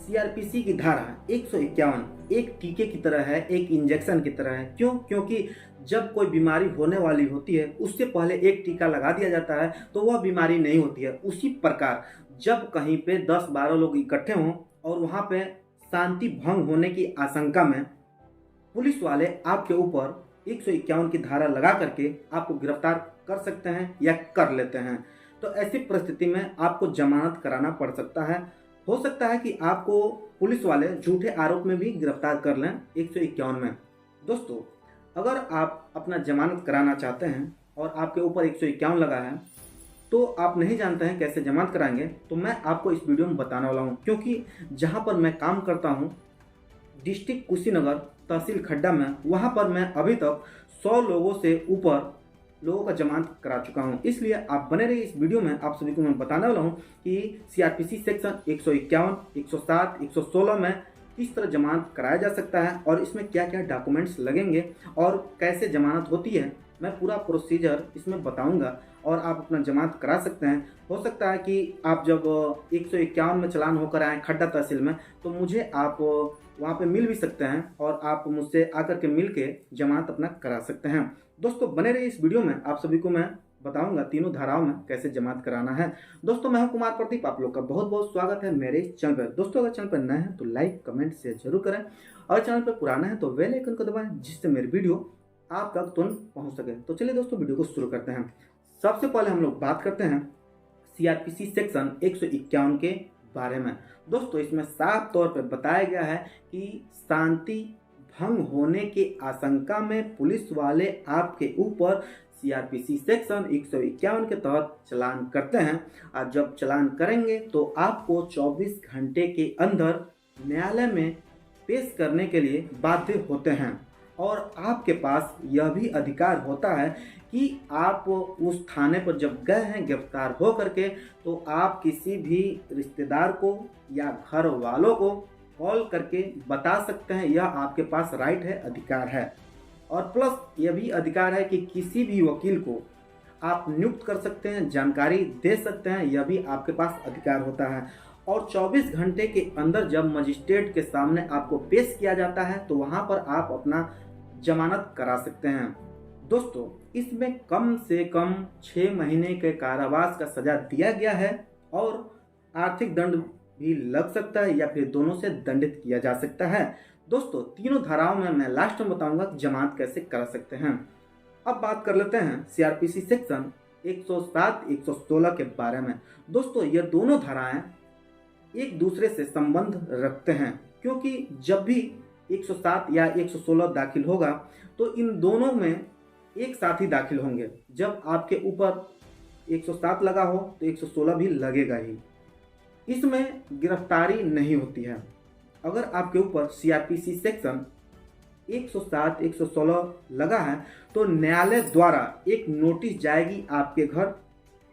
CrPC की धारा 151 एक टीके की तरह है, एक इंजेक्शन की तरह है। क्यों? क्योंकि जब कोई बीमारी होने वाली होती है उससे पहले एक टीका लगा दिया जाता है तो वह बीमारी नहीं होती है। उसी प्रकार जब कहीं पे 10-12 लोग इकट्ठे हों और वहाँ पे शांति भंग होने की आशंका में पुलिस वाले आपके ऊपर 151 की धारा लगा करके आपको गिरफ्तार कर सकते हैं या कर लेते हैं। तो ऐसी परिस्थिति में आपको जमानत कराना पड़ सकता है। हो सकता है कि आपको पुलिस वाले झूठे आरोप में भी गिरफ्तार कर लें 151 में। दोस्तों, अगर आप अपना जमानत कराना चाहते हैं और आपके ऊपर 151 लगा है तो आप नहीं जानते हैं कैसे जमानत कराएंगे, तो मैं आपको इस वीडियो में बताने वाला हूँ। क्योंकि जहाँ पर मैं काम करता हूँ डिस्ट्रिक्ट कुशीनगर तहसील खड्डा में, वहाँ पर मैं अभी तक 100 लोगों से ऊपर लोगों का जमानत करा चुका हूँ। इसलिए आप बने रहिए इस वीडियो में। आप सभी को मैं बताने वाला हूँ कि सीआरपीसी सेक्शन 151, 107, 116 में किस तरह जमानत कराया जा सकता है और इसमें क्या क्या डॉक्यूमेंट्स लगेंगे और कैसे जमानत होती है। मैं पूरा प्रोसीजर इसमें बताऊंगा और आप अपना जमानत करा सकते हैं। हो सकता है कि आप जब 151 में चलान होकर आए खड्डा तहसील में तो मुझे आप वहाँ पे मिल भी सकते हैं और आप मुझसे आकर के मिल के जमानत अपना करा सकते हैं। दोस्तों, बने रहिए इस वीडियो में। आप सभी को मैं बताऊंगा तीनों धाराओं में कैसे जमानत कराना है। दोस्तों, मैं हूं कुमार प्रदीप, आप लोग का बहुत बहुत स्वागत है मेरे इस चैनल पर। दोस्तों, अगर चैनल पर नए हैं तो लाइक कमेंट शेयर जरूर करें और चैनल पर पुराना है तो बेल आइकन को दबाएं जिससे मेरी वीडियो आप तक तुरंत पहुंच सके। तो चलिए दोस्तों, वीडियो को शुरू करते हैं। सबसे पहले हम लोग बात करते हैं सीआरपीसी सेक्शन 151 के बारे में। दोस्तों, इसमें साफ तौर पर बताया गया है कि शांति भंग होने की आशंका में पुलिस वाले आपके ऊपर सीआरपीसी सेक्शन 151 के तहत चलान करते हैं और जब चलान करेंगे तो आपको 24 घंटे के अंदर न्यायालय में पेश करने के लिए बाध्य होते हैं। और आपके पास यह भी अधिकार होता है कि आप उस थाने पर जब गए हैं गिरफ्तार हो करके तो आप किसी भी रिश्तेदार को या घर वालों को कॉल करके बता सकते हैं। यह आपके पास राइट है, अधिकार है। और प्लस यह भी अधिकार है कि किसी भी वकील को आप नियुक्त कर सकते हैं, जानकारी दे सकते हैं, यह भी आपके पास अधिकार होता है। और 24 घंटे के अंदर जब मजिस्ट्रेट के सामने आपको पेश किया जाता है तो वहाँ पर आप अपना जमानत करा सकते हैं। दोस्तों, इसमें कम से कम 6 महीने के कारावास का सजा दिया गया है और आर्थिक दंड भी लग सकता है या फिर दोनों से दंडित किया जा सकता है। दोस्तों, तीनों धाराओं में मैं लास्ट में बताऊंगा कि जमानत कैसे करा सकते हैं। अब बात कर लेते हैं सीआरपीसी सेक्शन 107, 116 के बारे में। दोस्तों, ये दोनों धाराएं एक दूसरे से संबंध रखते हैं क्योंकि जब भी 107 या 116 दाखिल होगा तो इन दोनों में एक साथ ही दाखिल होंगे। जब आपके ऊपर 107 लगा हो तो 116 भी लगेगा ही। इसमें गिरफ्तारी नहीं होती है। अगर आपके ऊपर सीआरपीसी सेक्शन 107, 116 लगा है तो न्यायालय द्वारा एक नोटिस जाएगी आपके घर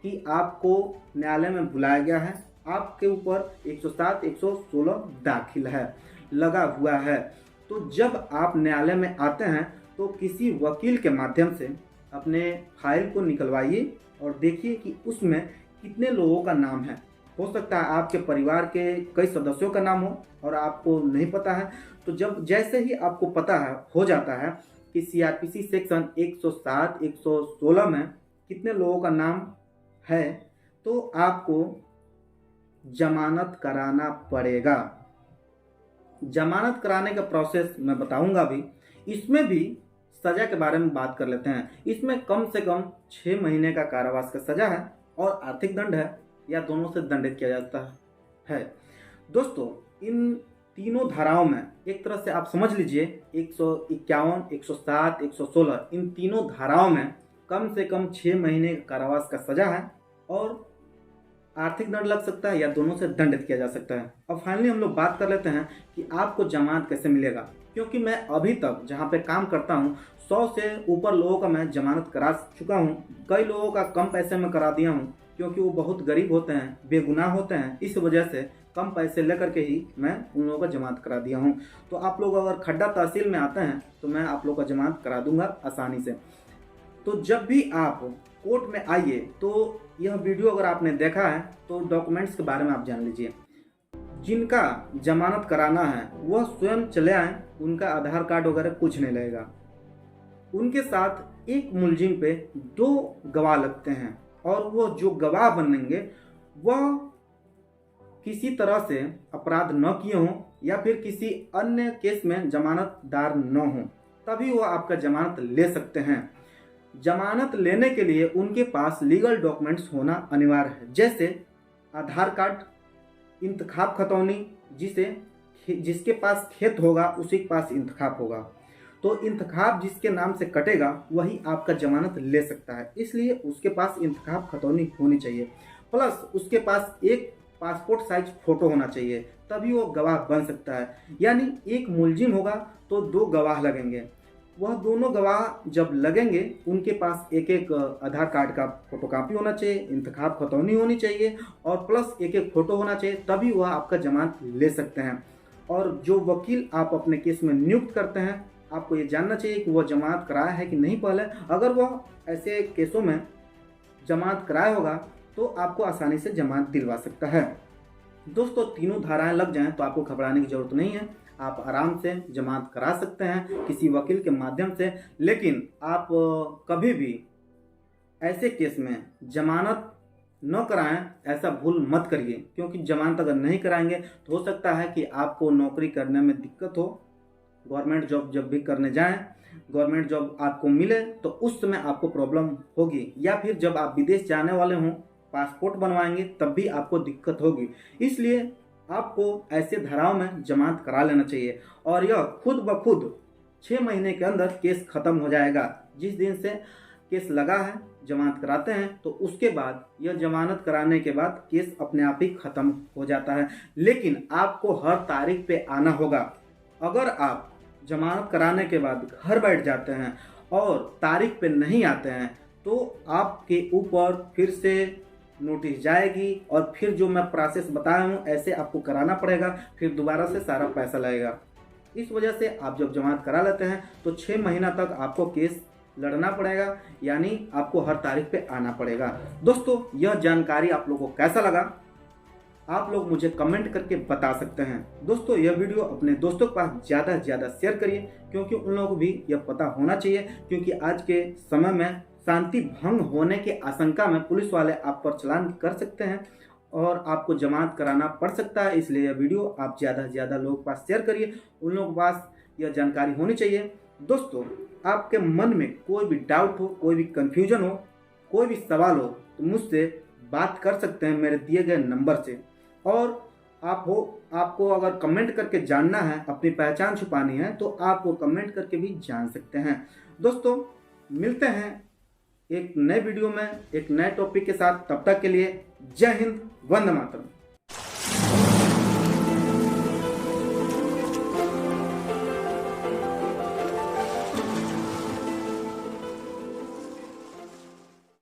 कि आपको न्यायालय में बुलाया गया है, आपके ऊपर 107, 116 दाखिल है, लगा हुआ है। तो जब आप न्यायालय में आते हैं तो किसी वकील के माध्यम से अपने फाइल को निकलवाइए और देखिए कि उसमें कितने लोगों का नाम है। हो सकता है आपके परिवार के कई सदस्यों का नाम हो और आपको नहीं पता है। तो जब जैसे ही आपको पता है हो जाता है कि सीआरपीसी सेक्शन 107, 116 में कितने लोगों का नाम है तो आपको जमानत कराना पड़ेगा। जमानत कराने का प्रोसेस मैं बताऊंगा भी। इसमें भी सज़ा के बारे में बात कर लेते हैं। इसमें कम से कम 6 महीने का कारावास का सज़ा है और आर्थिक दंड है या दोनों से दंडित किया जाता है। दोस्तों, इन तीनों धाराओं में एक तरह से आप समझ लीजिए 151, 107, 116 इन तीनों धाराओं में कम से कम 6 महीने कारावास का सज़ा है और आर्थिक दंड लग सकता है या दोनों से दंडित किया जा सकता है। अब फाइनली हम लोग बात कर लेते हैं कि आपको जमानत कैसे मिलेगा। क्योंकि मैं अभी तक जहां पे काम करता हूं 100 से ऊपर लोगों का मैं जमानत करा चुका हूं। कई लोगों का कम पैसे में करा दिया हूं क्योंकि वो बहुत गरीब होते हैं, बेगुनाह होते हैं। इस वजह से कम पैसे लेकर के ही मैं उन लोगों का जमानत करा दिया हूँ। तो आप लोग अगर खड्डा तहसील में आते हैं तो मैं आप लोग का जमानत करा दूंगा आसानी से। तो जब भी आप कोर्ट में आइए तो यह वीडियो अगर आपने देखा है तो डॉक्यूमेंट्स के बारे में आप जान लीजिए। जिनका जमानत कराना है वह स्वयं चले आए, उनका आधार कार्ड वगैरह कुछ नहीं लगेगा। उनके साथ एक मुलजिम पे 2 गवाह लगते हैं और वो जो गवाह बनेंगे वह किसी तरह से अपराध न किए हों या फिर किसी अन्य केस में जमानतदार न हों, तभी वो आपका जमानत ले सकते हैं। जमानत लेने के लिए उनके पास लीगल डॉक्यूमेंट्स होना अनिवार्य है, जैसे आधार कार्ड, इंतखाब खतौनी, जिसके पास खेत होगा उसी के पास इंतखाब होगा, तो इंतखाब जिसके नाम से कटेगा वही आपका जमानत ले सकता है, इसलिए उसके पास इंतखाब खतौनी होनी चाहिए। प्लस उसके पास एक पासपोर्ट साइज फोटो होना चाहिए, तभी वो गवाह बन सकता है। यानी एक मुलजिम होगा तो 2 गवाह लगेंगे। वह दोनों गवाह जब लगेंगे उनके पास एक एक आधार कार्ड का फोटोकॉपी होना चाहिए, इंतखाब खतौनी होनी चाहिए और प्लस एक एक फोटो होना चाहिए, तभी वह आपका जमानत ले सकते हैं। और जो वकील आप अपने केस में नियुक्त करते हैं, आपको ये जानना चाहिए कि वह जमानत कराया है कि नहीं पहले। अगर वह ऐसे केसों में जमानत कराया होगा तो आपको आसानी से जमानत दिलवा सकता है। दोस्तों, तीनों धाराएं लग जाएं तो आपको घबराने की जरूरत नहीं है, आप आराम से जमानत करा सकते हैं किसी वकील के माध्यम से। लेकिन आप कभी भी ऐसे केस में जमानत न कराएं, ऐसा भूल मत करिए, क्योंकि जमानत अगर नहीं कराएंगे तो हो सकता है कि आपको नौकरी करने में दिक्कत हो। गवर्नमेंट जॉब जब भी करने जाएं, गवर्नमेंट जॉब आपको मिले तो उस समय आपको प्रॉब्लम होगी, या फिर जब आप विदेश जाने वाले हों, पासपोर्ट बनवाएंगे, तब भी आपको दिक्कत होगी। इसलिए आपको ऐसे धाराओं में जमानत करा लेना चाहिए और यह खुद ब खुद 6 महीने के अंदर केस खत्म हो जाएगा। जिस दिन से केस लगा है, जमानत कराते हैं तो उसके बाद यह जमानत कराने के बाद केस अपने आप ही खत्म हो जाता है। लेकिन आपको हर तारीख पे आना होगा। अगर आप जमानत कराने के बाद घर बैठ जाते हैं और तारीख पे नहीं आते हैं तो आपके ऊपर फिर से नोटिस जाएगी और फिर जो मैं प्रोसेस बताया हूँ ऐसे आपको कराना पड़ेगा, फिर दोबारा से सारा पैसा लगेगा। इस वजह से आप जब जमानत करा लेते हैं तो 6 महीना तक आपको केस लड़ना पड़ेगा, यानी आपको हर तारीख पे आना पड़ेगा। दोस्तों, यह जानकारी आप लोगों को कैसा लगा आप लोग मुझे कमेंट करके बता सकते हैं। दोस्तों, यह वीडियो अपने दोस्तों के पास ज़्यादा से ज़्यादा शेयर करिए, क्योंकि उन लोगों को भी यह पता होना चाहिए, क्योंकि आज के समय में शांति भंग होने की आशंका में पुलिस वाले आप पर चालान कर सकते हैं और आपको जमानत कराना पड़ सकता है। इसलिए यह वीडियो आप ज़्यादा से ज़्यादा लोगों के पास शेयर करिए, उन लोगों के पास यह जानकारी होनी चाहिए। दोस्तों, आपके मन में कोई भी डाउट हो, कोई भी कन्फ्यूजन हो, कोई भी सवाल हो तो मुझसे बात कर सकते हैं मेरे दिए गए नंबर से। और आपको अगर कमेंट करके जानना है, अपनी पहचान छुपानी है, तो आप वो कमेंट करके भी जान सकते हैं। दोस्तों, मिलते हैं एक नए वीडियो में एक नए टॉपिक के साथ। तब तक के लिए जय हिंद, वंदे मातरम।